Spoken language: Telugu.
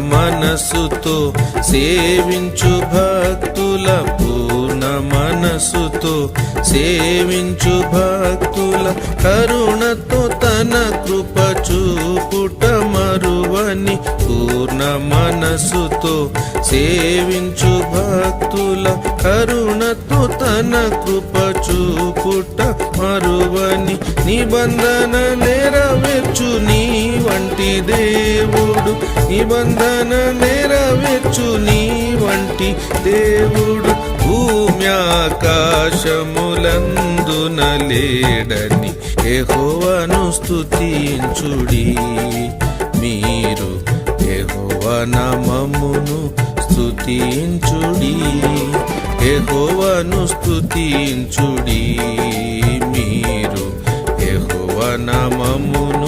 మనసుతో సేవించు భక్తుల పూర్ణ మనసుతో సేవించు భక్తుల కరుణతో తన కృప చూపుట మరువని పూర్ణ మనసుతో సేవించు భక్తుల కరుణతో తన కృప చూపుట మరువని నిబంధన నెరవేర్చు నీ వంటి దేవుడు నిబంధన నెరవేర్చు నీ వంటి దేవుడు భూమి ఆకాశములందున లేడని యెహోవాను స్తుతించుడి మీరు యెహోవా నామమును స్తుతించుడి యెహోవాను స్తుతించుడి మీరు యెహోవా నామమును